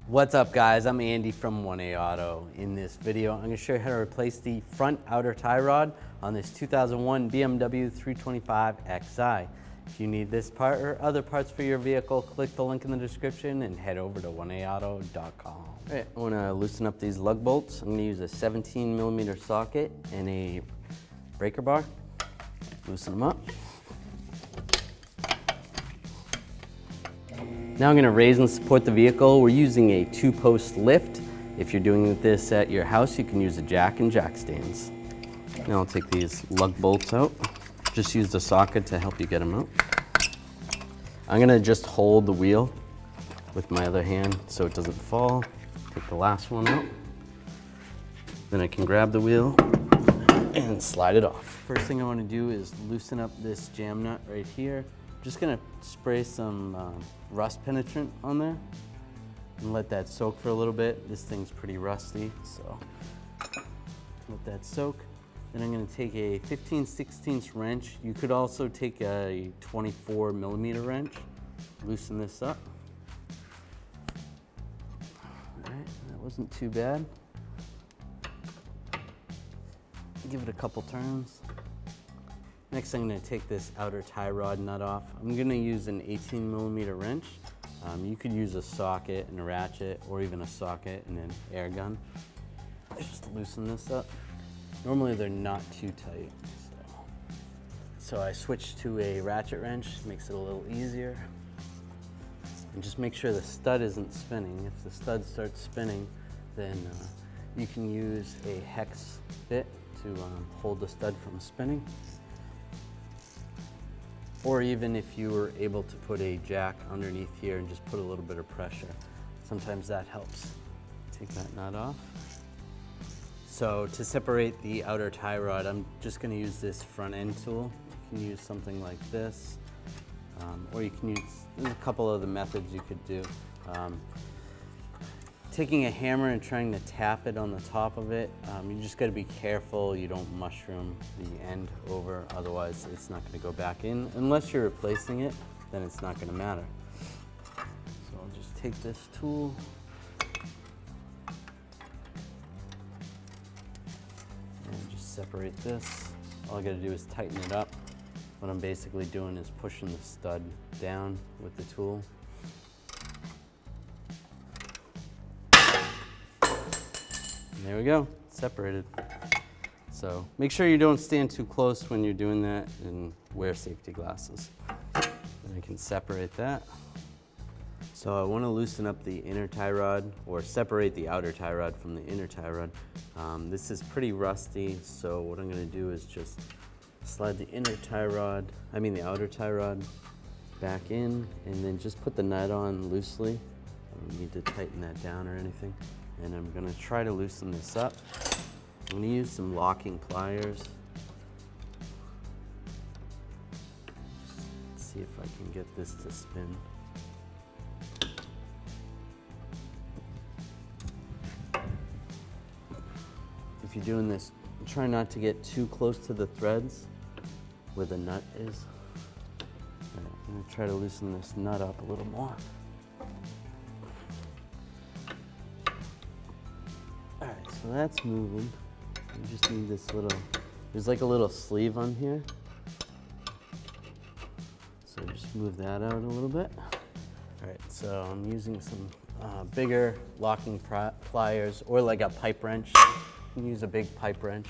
What's up guys, I'm Andy from 1A Auto. In this video, I'm going to show you how to replace the front outer tie rod on this 2001 BMW 325Xi. If you need this part or other parts for your vehicle, click the link in the description and head over to 1AAuto.com. All right, I want to loosen up these lug bolts. I'm going to use a 17mm socket and a breaker bar. Loosen them up. Now I'm going to raise and support the vehicle. We're using a 2-post lift. If you're doing this at your house, you can use a jack and jack stands. Now I'll take these lug bolts out. Just use the socket to help you get them out. I'm going to just hold the wheel with my other hand so it doesn't fall. Take the last one out. Then I can grab the wheel and slide it off. First thing I want to do is loosen up this jam nut right here. Just gonna spray some rust penetrant on there and let that soak for a little bit. This thing's pretty rusty, so let that soak. Then I'm gonna take a 15/16 wrench. You could also take a 24mm wrench. Loosen this up. All right, that wasn't too bad. Give it a couple turns. Next, I'm going to take this outer tie rod nut off. I'm going to use an 18mm wrench. You could use a socket and a ratchet, or even a socket and an air gun. Just loosen this up. Normally they're not too tight, so I switched to a ratchet wrench. Makes it a little easier. And just make sure the stud isn't spinning. If the stud starts spinning, then you can use a hex bit to hold the stud from spinning. Or even if you were able to put a jack underneath here and just put a little bit of pressure. Sometimes that helps. Take that nut off. So to separate the outer tie rod, I'm just going to use this front end tool. You can use something like this, or you can use, there's a couple other methods you could do. Taking a hammer and trying to tap it on the top of it, you just got to be careful you don't mushroom the end over, otherwise it's not going to go back in. Unless you're replacing it, then it's not going to matter. So I'll just take this tool and just separate this. All I got to do is tighten it up. What I'm basically doing is pushing the stud down with the tool. There we go, separated. So make sure you don't stand too close when you're doing that, and wear safety glasses. And I can separate that. So I want to loosen up the inner tie rod, or separate the outer tie rod from the inner tie rod. This is pretty rusty, so what I'm going to do is just slide the outer tie rod back in, and then just put the nut on loosely. I don't need to tighten that down or anything. And I'm going to try to loosen this up. I'm going to use some locking pliers. Let's see if I can get this to spin. If you're doing this, try not to get too close to the threads where the nut is. All right, I'm going to try to loosen this nut up a little more. So that's moving. You just need this little, there's like a little sleeve on here. So just move that out a little bit. All right, so I'm using some bigger locking pliers, or like a pipe wrench. You can use a big pipe wrench.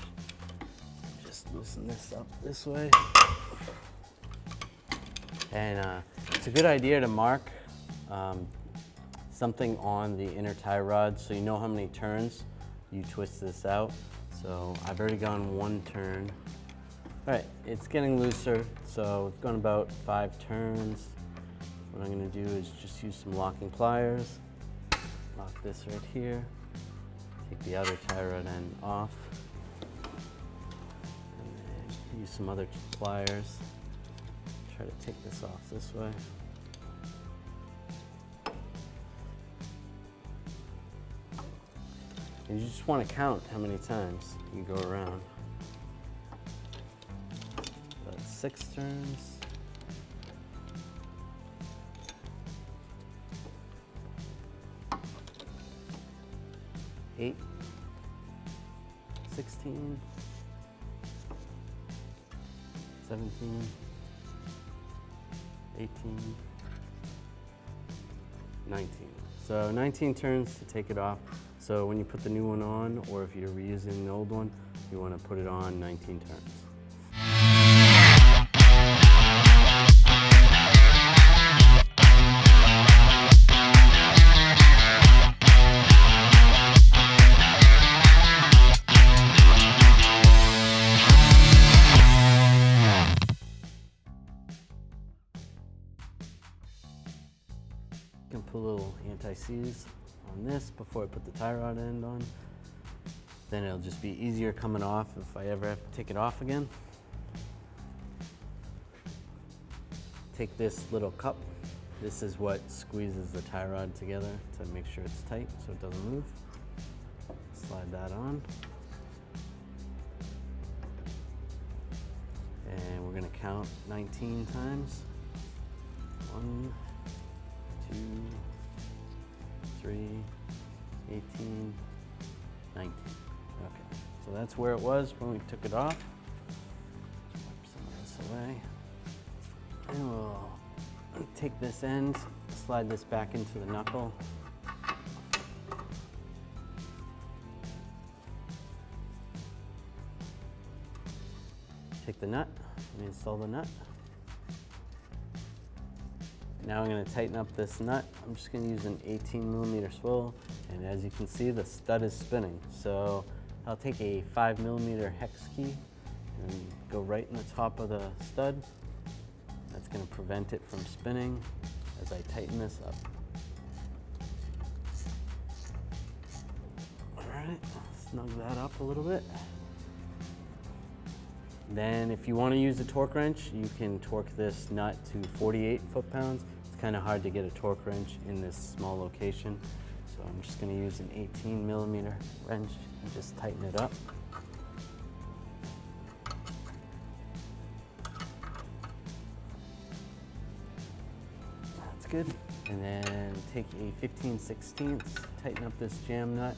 Just loosen this up this way. And it's a good idea to mark something on the inner tie rod so you know how many turns you twist this out. So I've already gone 1 turn. All right, it's getting looser, so it's gone about 5 turns. What I'm gonna do is just use some locking pliers, lock this right here, take the outer tie rod end off, and then use some other pliers, try to take this off this way. And you just want to count how many times you go around. About 6 turns. 8, 16, 17, 18, 19. So 19 turns to take it off. So when you put the new one on, or if you're reusing the old one, you want to put it on 19 turns. I can put a little anti-seize on this before I put the tie rod end on. Then it'll just be easier coming off if I ever have to take it off again. Take this little cup. This is what squeezes the tie rod together to make sure it's tight so it doesn't move. Slide that on. And we're gonna count 19 times. 1, 2, 3, 18, 19. Okay, so that's where it was when we took it off. Wipe some of this away. And we'll take this end, slide this back into the knuckle. Take the nut and install the nut. Now I'm going to tighten up this nut. I'm just going to use an 18mm swivel, and as you can see, the stud is spinning. So I'll take a 5mm hex key and go right in the top of the stud. That's going to prevent it from spinning as I tighten this up. All right, snug that up a little bit. Then if you want to use a torque wrench, you can torque this nut to 48 foot-pounds. It's kind of hard to get a torque wrench in this small location. So I'm just going to use an 18mm wrench and just tighten it up. That's good. And then take a 15/16, tighten up this jam nut.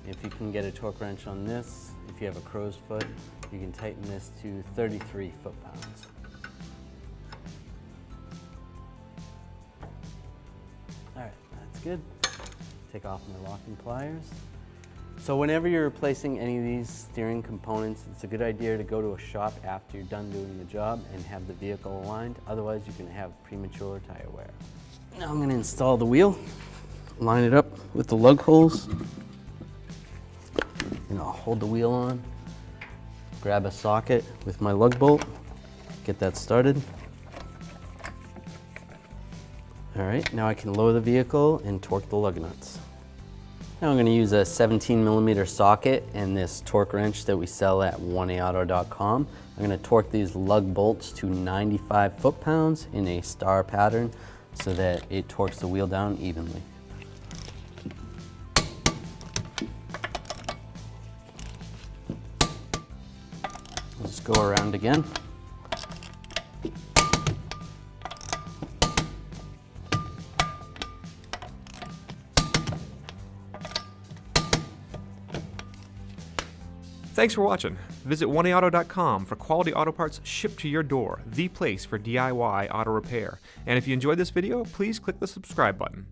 If you can get a torque wrench on this, if you have a crow's foot, you can tighten this to 33 foot-pounds. All right, that's good. Take off my locking pliers. So whenever you're replacing any of these steering components, it's a good idea to go to a shop after you're done doing the job and have the vehicle aligned. Otherwise, you can have premature tire wear. Now I'm going to install the wheel, line it up with the lug holes, and I'll hold the wheel on. Grab a socket with my lug bolt, get that started. All right, now I can lower the vehicle and torque the lug nuts. Now I'm going to use a 17mm socket and this torque wrench that we sell at AWD.com. I'm going to torque these lug bolts to 95 foot-pounds in a star pattern so that it torques the wheel down evenly. Just go around again. Thanks for watching. Visit AWD.com for quality auto parts shipped to your door, the place for DIY auto repair. And if you enjoyed this video, please click the subscribe button.